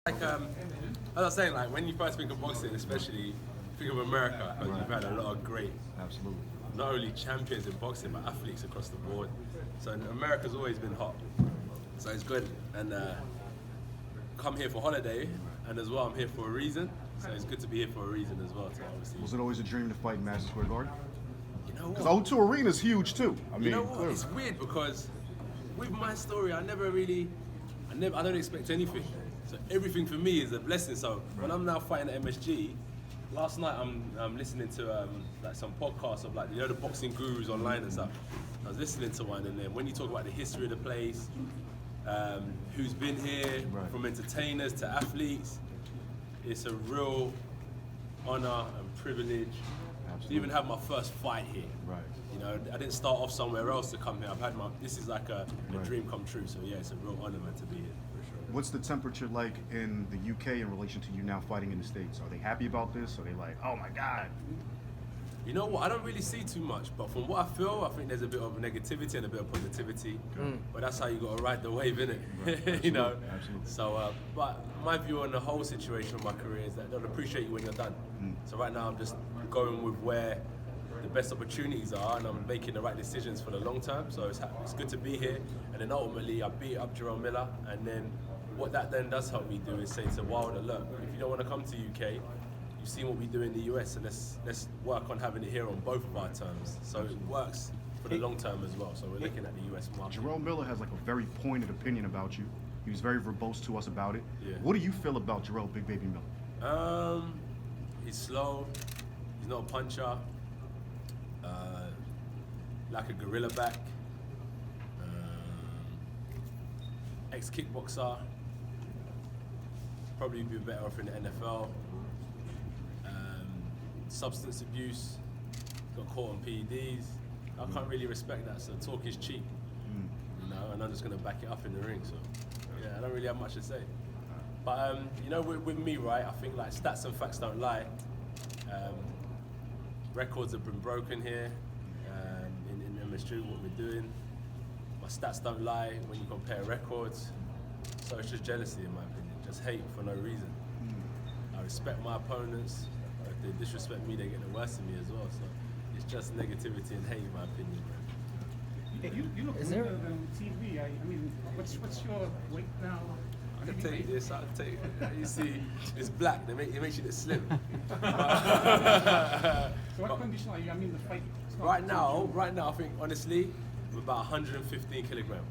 Like as I was saying, like when you first think of boxing, especially think of America, because we've had a lot of great, Absolutely. not only champions in boxing but athletes across the board. So America's always been hot. So it's good, and come here for holiday, and as well I'm here for a reason. So it's good to be here for a reason as well. So obviously, Was it always a dream to fight in Madison Square Garden? you know Because what? O2 Arena is huge too. I mean, You know what? clearly. It's weird because with my story, I don't expect anything. So everything for me is a blessing. So when I'm now fighting at MSG, last night I'm listening to like some podcasts of like the boxing gurus online and stuff. I was listening to one, and then when you talk about the history of the place, who's been here, from entertainers to athletes, it's a real honor and privilege to even have my first fight here. Right. You know, I didn't start off somewhere else to come here. This is like a dream come true. So yeah, it's a real honor, man, to be here, for sure. What's the temperature like in the UK in relation to you now fighting in the States? Are they happy about this? Are they like, oh my God? You know what? I don't really see too much, but from what I feel, I think there's a bit of negativity and a bit of positivity. But that's how you got to ride the wave, innit? Right. You know. Absolutely. So, but my view on the whole situation of my career is that they'll appreciate you when you're done. So right now, I'm just going with where the best opportunities are, and I'm making the right decisions for the long term. So it's good to be here, and then ultimately I beat up Jarrell Miller, and then what that then does help me do is say to Wilder, look, if you don't want to come to UK, you've seen what we do in the US, and let's work on having it here on both of our terms. So it works for the long term as well. So we're looking at the US market. Jarrell Miller has like a very pointed opinion about you. He was very verbose to us about it. Yeah. What do you feel about Jarrell Big Baby Miller? He's slow. He's not a puncher. Like a gorilla back. Ex-kickboxer. Probably be better off in the NFL. Substance abuse. Got caught on PEDs. I can't really respect that. So talk is cheap. You know, and I'm just gonna back it up in the ring. So yeah, I don't really have much to say. But you know, with me, right? I think like stats and facts don't lie. Records have been broken here in MSG, what we're doing. My stats don't lie when you compare records. So it's just jealousy, in my opinion. Just hate for no reason. I respect my opponents. If they disrespect me, they get the worst of me as well. So it's just negativity and hate, in my opinion. You look Is good there- on TV. I mean, what's your weight now? I can tell you this, I can tell you. You see, it's black. It makes you look slim. So what condition are you? I mean, the fight. it's not- Right now, I think honestly, we're about 115 kilograms,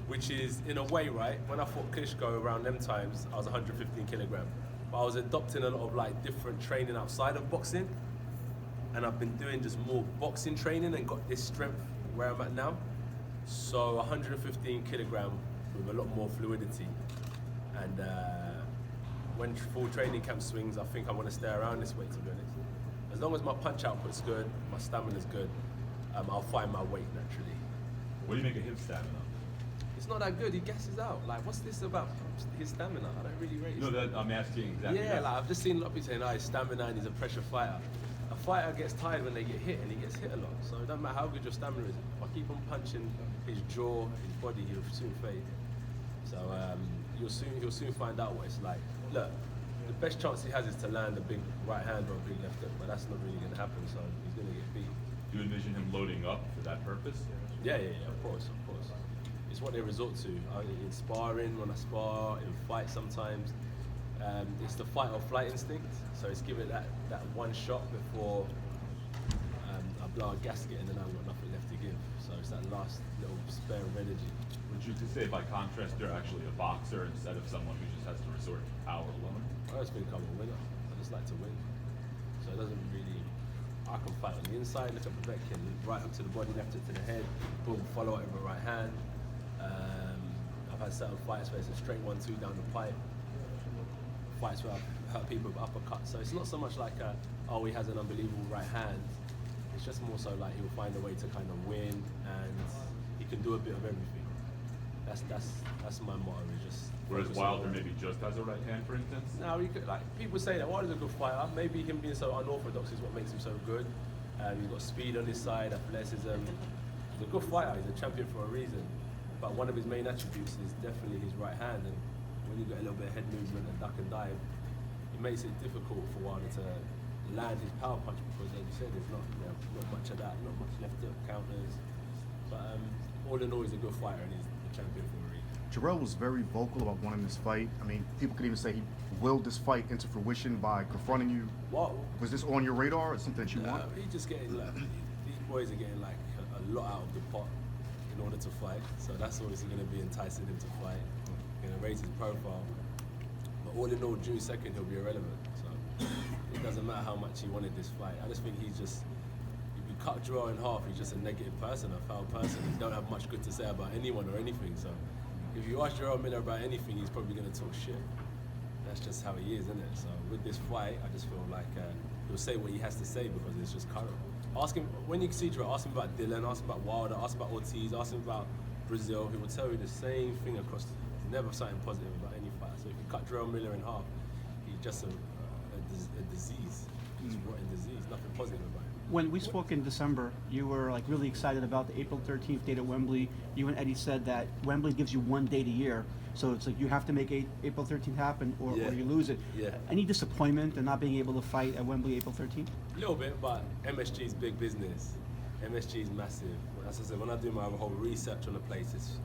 which is in a way, right? When I fought Klitschko around them times, I was 115 kilograms, but I was adopting a lot of like different training outside of boxing, and I've been doing just more boxing training and got this strength where I'm at now. So 115 kilograms with a lot more fluidity, and when full training camp swings, I think I want to stay around this weight, to be honest. As long as my punch output's good, my stamina's good, I'll find my weight naturally. What do you make of his stamina? It's not that good, he gasses out. Like, what's this about his stamina? I don't really rate his No, that I'm asking exactly. Yeah, that. like I've just seen a lot of people saying, oh, his stamina and he's a pressure fighter. A fighter gets tired when they get hit, and he gets hit a lot. So it doesn't matter how good your stamina is. If I keep on punching his jaw, his body, he'll soon fade. So you'll soon find out what it's like. Look, the best chance he has is to land a big right hand or a big left hook, but that's not really going to happen. So he's going to get beat. Do you envision him loading up for that purpose? Yeah, of course. It's what they resort to. In sparring, when I spar, in fights sometimes. It's the fight or flight instinct. So it's give it that one shot before I blow a gasket, and then I've got nothing left to give. So it's that last little spare of energy. Would you say, by contrast, you're actually a boxer instead of someone who just has to resort to power alone? I just think I'm a winner. I just like to win. So it doesn't really. I can fight on the inside, look at the back, and right hook to the body, left hook to the head, boom, follow it with a right hand. I've had certain fights where it's a straight 1-2 down the pipe. Fights where I've hurt people with uppercuts. So it's not so much like oh, he has an unbelievable right hand. It's just more so like he'll find a way to kind of win, and he can do a bit of everything. That's my motto. Is just Whereas focus on Wilder one. maybe just has a right hand, for instance? Now, like people say that Wilder's a good fighter. Maybe him being so unorthodox is what makes him so good. He's got speed on his side, athleticism. He's a good fighter. He's a champion for a reason. But one of his main attributes is definitely his right hand. And when you get a little bit of head movement and duck and dive, it makes it difficult for Wilder to land his power punch because, as you said, there's not much of that, not much left hook counters. But all in all, he's a good fighter and he's the champion for a reason. Jarrell was very vocal about wanting this fight. I mean, people could even say he willed this fight into fruition by confronting you. What? Was this on your radar or something that you want? He's just getting like, these boys are getting like a lot out of the pot in order to fight. So that's obviously going to be enticing him to fight. Going to raise his profile. But all in all, June 2nd, he'll be irrelevant. So it doesn't matter how much he wanted this fight. I just think he's just, if you cut Jarrell in half, he's just a negative person, a foul person. He don't have much good to say about anyone or anything. So if you ask Jarrell Miller about anything, he's probably going to talk shit. That's just how he is, isn't it? So with this fight, I just feel like he'll say what he has to say because it's just current. Ask him, when you see Jarrell, ask him about Dylan, ask him about Wilder, ask him about Ortiz, ask him about Brazil. He will tell you the same thing across, never something positive about any fight. So if you cut Jarrell Miller in half, he's just a disease. He's a rotten disease, nothing positive about him. When we spoke in December, you were like really excited about the April 13th date at Wembley. You and Eddie said that Wembley gives you one date a year. So it's like you have to make April 13th happen or you lose it. Yeah. Any disappointment in not being able to fight at Wembley April 13th? A little bit, but MSG is big business. MSG is massive. As I said, when I do my whole research on the place, it's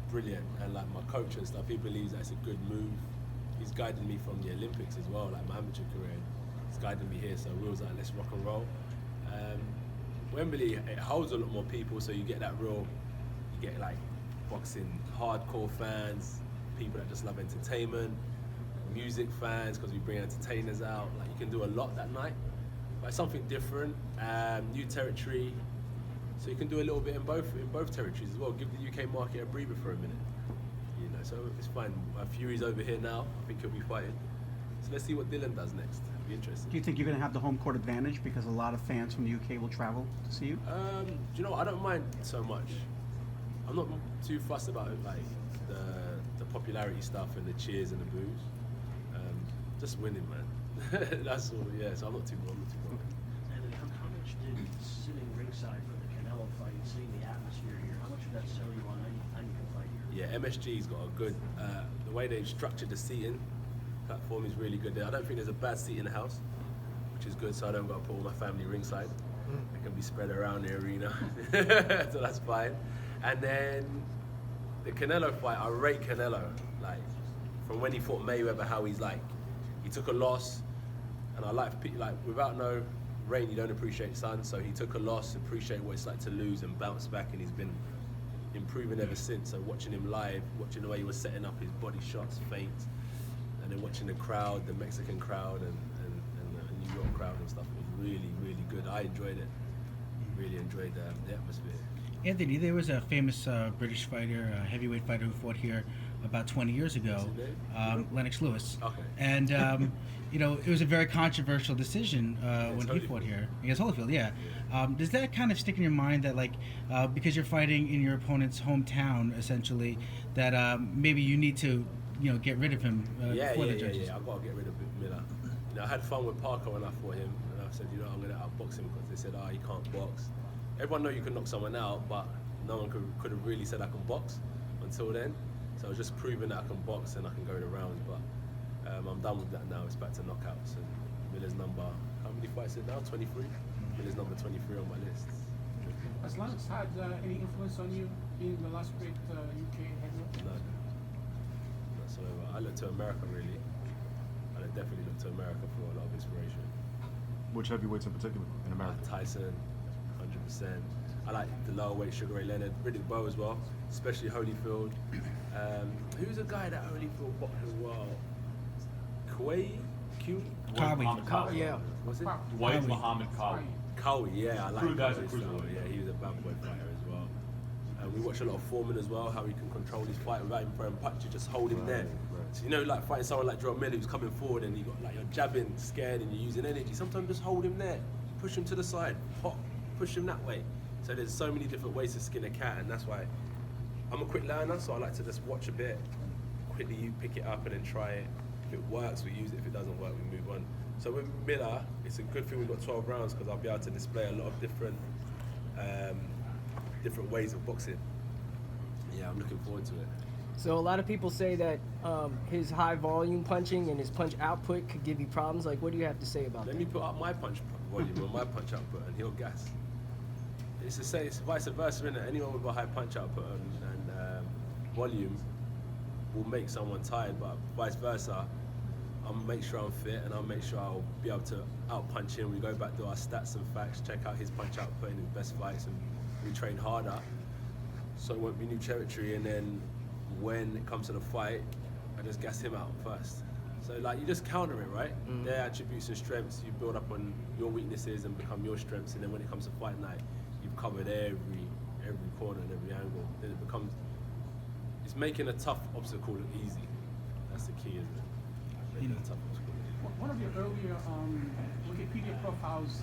brilliant. And like my coach and stuff, he believes that it's a good move. He's guided me from the Olympics as well, like my amateur career. He's guided me here, so we was like, let's rock and roll. Wembley, it holds a lot more people, so you get that real, you get like boxing hardcore fans, people that just love entertainment, music fans, because we bring entertainers out. Like you can do a lot that night, but it's something different, new territory, so you can do a little bit in both territories as well. Give the UK market a breather for a minute, you know. So it's fine. Fury's over here now. I think he'll be fighting. So let's see what Dylan does next. It'll be interesting. Do you think you're going to have the home court advantage because a lot of fans from the UK will travel to see you? Do you know what? I don't mind so much. I'm not too fussed about it, like the popularity stuff and the cheers and the boos. Just winning, man. That's all. Yeah. So I'm not too bothered. And how much did sitting ringside for the Canelo fight, seeing the atmosphere here, how much did that sell you on how you can fight here? Yeah, MSG's got a good, the way they've structured the seating platform is really good there. I don't think there's a bad seat in the house, which is good, so I don't got to put all my family ringside. They can be spread around the arena, so that's fine. And then the Canelo fight, I rate Canelo, like, from when he fought Mayweather, how he's like, he took a loss, and I like without no rain, you don't appreciate sun, so he took a loss, appreciate what it's like to lose and bounce back, and he's been improving ever since. So watching him live, watching the way he was setting up his body shots, feints, and then watching the crowd, the Mexican crowd and the New York crowd and stuff was really, really good. I enjoyed it. Really enjoyed the atmosphere. Anthony, there was a famous British fighter, a heavyweight fighter who fought here about 20 years ago, Lennox Lewis. Okay. And, you know, it was a very controversial decision when he fought here. Against Holyfield, yeah. Does that kind of stick in your mind that, like, because you're fighting in your opponent's hometown, essentially, that maybe you need to, you know, get rid of him before the judges? Yeah. I've got to get rid of Miller. You know, I had fun with Parker when I fought him, and I said, you know, I'm going to outbox him because they said, he can't box. Everyone know you can knock someone out, but no one could have really said I can box until then. So I was just proving that I can box and I can go the rounds, but I'm done with that now. It's back to knockouts. And Miller's number, how many fights is it now? 23? Miller's number 23 on my list. Has Lennox had any influence on you being the last great UK heavyweight? No. Whatsoever. I look to America really. I definitely look to America for a lot of inspiration. Which heavyweights in particular in America? Tyson, 100%. I like the lower weight Sugar Ray Leonard, Riddick Bowe as well, especially Holyfield. Who's a guy that Holyfield boxed as well? Cowie. Yeah. Was it? Dwight Muhammad Kali. Cowie, yeah, I like Crude guy's a Cowie style. cruiserweight. Yeah, he was a bad boy fighter as well. We watch a lot of Foreman as well, how he can control his fight without him throwing punches, just hold him there. So you know, like fighting someone like Jarrell Miller who's coming forward and you got like you're jabbing, scared, and you're using energy. Sometimes just hold him there, push him to the side, pop, push him that way. So there's so many different ways to skin a cat, and that's why I'm a quick learner. So I like to just watch a bit, quickly you pick it up and then try it. If it works, we use it. If it doesn't work, we move on. So with Miller, it's a good thing we've got 12 rounds because I'll be able to display a lot of different ways of boxing. Yeah, I'm looking forward to it. So a lot of people say that his high volume punching and his punch output could give you problems. Like, what do you have to say about Let that? me put up my punch volume or my punch output and he'll gas. It's the same, it's vice versa, isn't it? Anyone with a high punch output and volume will make someone tired, but vice versa, I'll make sure I'm fit and I'll make sure I'll be able to out punch him. We go back to our stats and facts, check out his punch output in his best fights, and we train harder. So it won't be new territory, and then when it comes to the fight, I just gas him out first. So like you just counter it, right? Their attributes and strengths, you build up on your weaknesses and become your strengths, and then when it comes to fight night, you've covered every corner and every angle. Then it becomes, it's making a tough obstacle look easy. That's the key, isn't it? Making a tough obstacle. One of your earlier Wikipedia profiles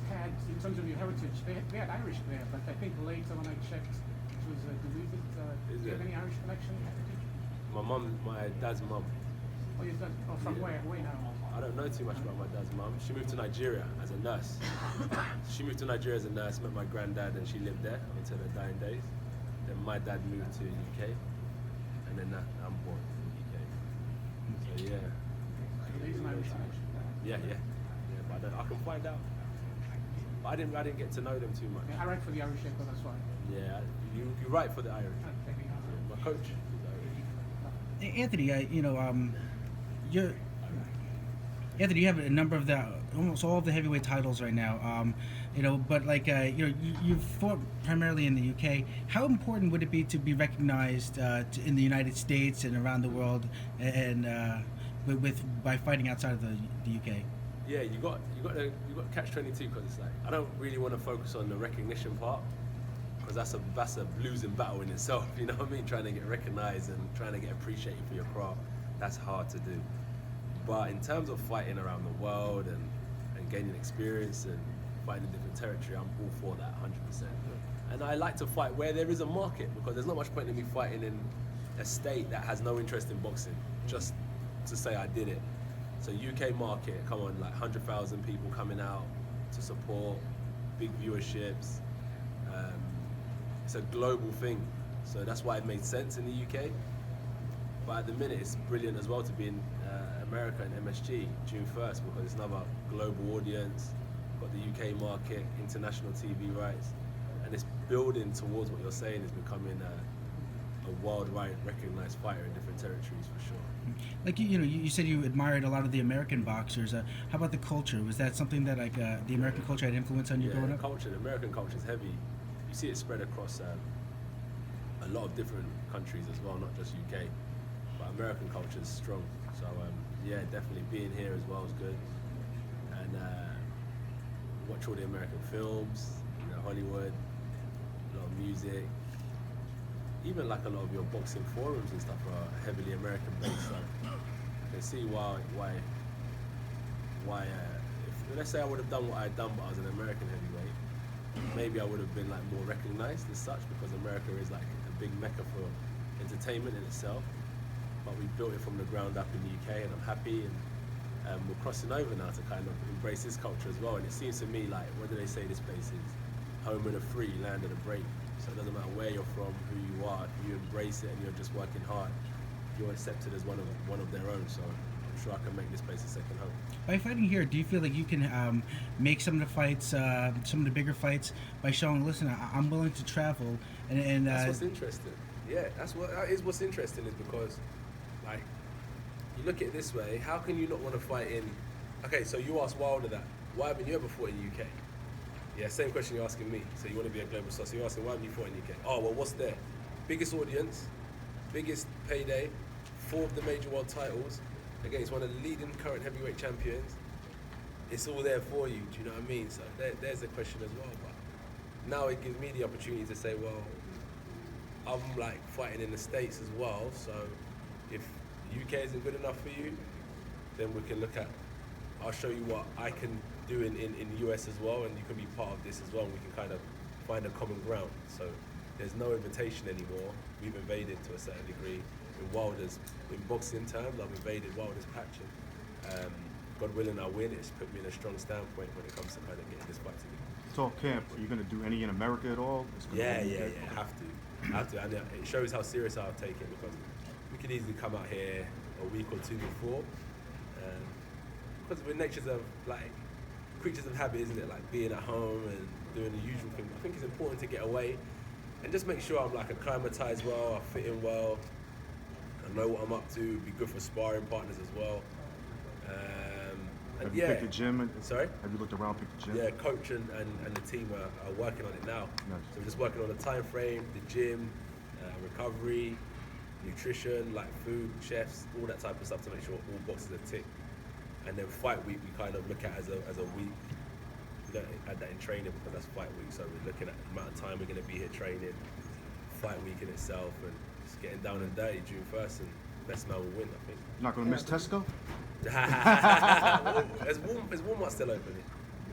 had, in terms of your heritage, they had Irish there, but I think later when I checked, it was deleted. Do you have any Irish connection? My dad's mum. Oh, your dad, from Yeah. where now? I don't know too much about my dad's mum. She moved to Nigeria as a nurse. She moved to Nigeria as a nurse, met my granddad, and she lived there until her dying days. Then my dad moved to the UK, and then I'm born in the UK. So yeah. There is an Irish connection. Yeah, but I can find out. But I didn't get to know them too much. Yeah, I write for the Irish Echo, that's why. Yeah, you write for the Irish. Thank you. My coach is Irish. Anthony, Anthony, you have a number of almost all of the heavyweight titles right now. But you've fought primarily in the UK. How important would it be to be recognized in the United States and around the world, and by fighting outside of the UK? Yeah, you got catch-22 because it's like I don't really want to focus on the recognition part because that's a losing battle in itself. You know what I mean? Trying to get recognized and trying to get appreciated for your craft, that's hard to do. But in terms of fighting around the world and gaining experience and fighting in different territory, I'm all for that 100%. And I like to fight where there is a market because there's not much point in me fighting in a state that has no interest in boxing just to say I did it. So UK market, come on, like 100,000 people coming out to support, big viewerships. It's a global thing, so that's why it made sense in the UK. But at the minute, it's brilliant as well to be in America and MSG June 1st because it's another global audience. Got the UK market, international TV rights, and it's building towards what you're saying is becoming a worldwide recognized fighter in different territories for sure. Like you said you admired a lot of the American boxers. How about the culture? Was that something that the American culture had influence on you growing up? The American culture is heavy. You see it spread across a lot of different countries as well, not just UK. But American culture is strong. So definitely being here as well is good. And watch all the American films, Hollywood, a lot of music. Even like a lot of your boxing forums and stuff are heavily American based, so you can see why if let's say I would have done what I had done but I was an American heavyweight, maybe I would have been like more recognized as such because America is like a big mecca for entertainment in itself. But we built it from the ground up in the UK and I'm happy, and we're crossing over now to kind of embrace this culture as well. And it seems to me like, what do they say this place is? Home of the free, land of the brave. So it doesn't matter where you're from, who you are, if you embrace it and you're just working hard, you're accepted as one of their own. So I'm sure I can make this place a second home. By fighting here, do you feel like you can make some of the fights, some of the bigger fights, by showing, listen, I'm willing to travel, and that's what's interesting. Yeah, that is what's interesting is because, like, you look at it this way, how can you not want to fight in? Okay, so you asked Wilder that. Why haven't you ever fought in the UK? Yeah, same question you're asking me. So you want to be a global star. So you're asking, why haven't you fought in the UK? Oh, well, what's there? Biggest audience, biggest payday, 4 of the major world titles, against one of the leading current heavyweight champions. It's all there for you, do you know what I mean? So there's a question as well. But now it gives me the opportunity to say, well, I'm like fighting in the States as well. So if UK isn't good enough for you, then we can look at, I'll show you what I can do in the US as well, and you can be part of this as well, and we can kind of find a common ground. So there's no invitation anymore. We've invaded to a certain degree. In boxing terms, I've invaded Wilder's patch, and God willing I win. It's put me in a strong standpoint when it comes to kind of getting this fight together. talk camp. Are you gonna do any in America at all? It's gonna Yeah, be yeah, good? yeah. Have to, and it shows how serious I've taken because we could easily come out here a week or two before, because we're natures of like creatures of habit, isn't it? Like being at home and doing the usual thing. I think it's important to get away and just make sure I'm like acclimatized well, I fit in well, I know what I'm up to. It'd be good for sparring partners as well. And Have you picked a gym? Sorry? Have you looked around, picked a gym? Yeah, coach and the team are working on it now. Nice. So we're just working on the time frame, the gym, recovery, nutrition, like food, chefs, all that type of stuff to make sure all boxes are ticked. And then fight week we kind of look at as a week. We don't add that in training because that's fight week. So we're looking at the amount of time we're going to be here training, fight week in itself, and just getting down and dirty June 1st, and best man will win, I think. You're not gonna miss Tesco? Is Walmart still open here?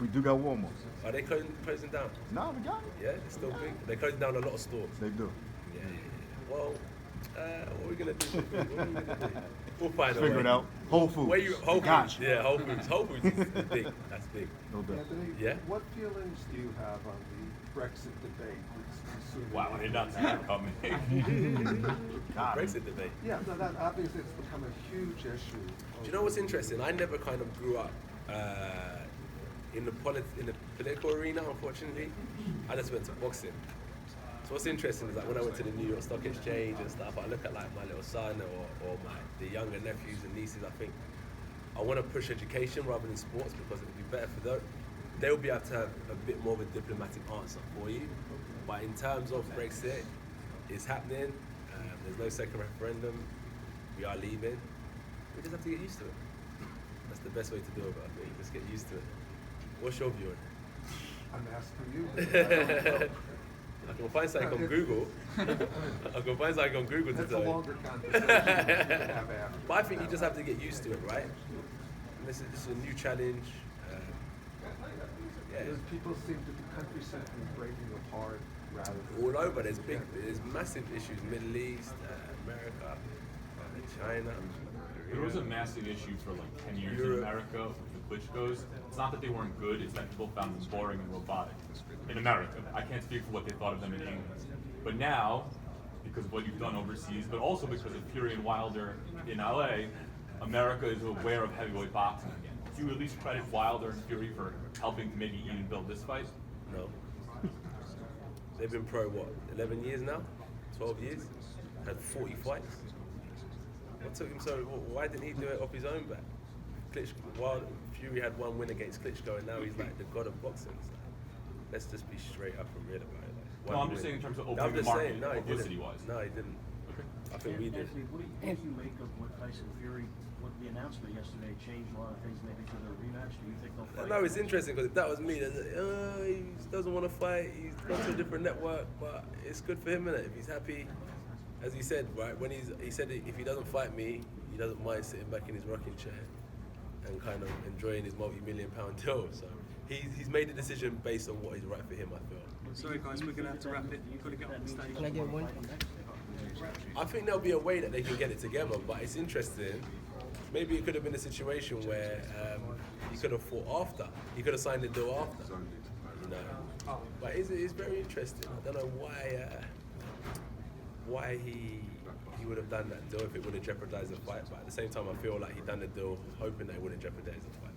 We do got Walmarts. Are they closing down? No, we got it. Yeah, it's still big. They're closing down a lot of stores. They do. Yeah. Well, what are we gonna do? What are we gonna do? We'll find a way. Figure it out. Whole Foods. Whole Got Foods. you. Yeah, Whole Foods. Whole Foods is big. That's big. No doubt. Anthony, Yeah? what feelings do you have on the Brexit debate? It's soon Wow, I did not see that coming. Got it. Brexit debate. Yeah, no, that obviously it's become a huge issue. Do you know what's interesting? I never kind of grew up in the political arena, unfortunately. I just went to boxing. So what's interesting is like when I went to the New York Stock Exchange and stuff, I look at like my little son or the younger nephews and nieces. I think I want to push education rather than sports because it would be better for them. They'll be able to have a bit more of a diplomatic answer for you. But in terms of Brexit, it's happening. There's no second referendum. We are leaving. We just have to get used to it. That's the best way to do it, I think. Just get used to it. What's your view on I'm asking you. I don't know. it? I can find something on Google. I can find something on Google to That's a tell you. longer conversation we can have after. But I think you just have to get used to it, right? And this is a new challenge. Yeah. Because people seem to, the country seems to be breaking apart rather than... All over, there's massive issues. Middle East, America, China. There was a massive issue for like 10 years Europe. in America with the Klitschko's. It's not that they weren't good, it's that people found them boring and robotic. In America. I can't speak for what they thought of them in England. But now, because of what you've done overseas, but also because of Fury and Wilder in LA, America is aware of heavyweight boxing again. Do you at least credit Wilder and Fury for helping to maybe even build this fight? No. They've been pro, what, 11 years now? 12 years? Had 40 fights? What took him so, why didn't he do it off his own back? Fury had one win against Klitschko and now he's like the god of boxing. So let's just be straight up and real about it. Like, No, I'm just saying in terms of opening the market, no, he publicity-wise. didn't. No, he didn't. I think we did. Anthony, what do you make of what Tyson Fury, what the announcement yesterday changed a lot of things maybe for the rematch? Do you think they'll fight? No, it's interesting because if that was me, he doesn't want to fight, he's gone to a different network, but it's good for him, innit? If he's happy, as he said, right, when he said if he doesn't fight me, he doesn't mind sitting back in his rocking chair and kind of enjoying his multi-million-pound deal. So he's made the decision based on what is right for him, I feel. Sorry guys, we're going to have to wrap it. You've got to get on the stage. Can I get one? I think there'll be a way that they can get it together, but it's interesting. Maybe it could have been a situation where he could have fought after. He could have signed the deal after. You know. But it's very interesting. I don't know why he would have done that deal if it would have jeopardized the fight. But at the same time, I feel like he done the deal hoping that it wouldn't jeopardize the fight.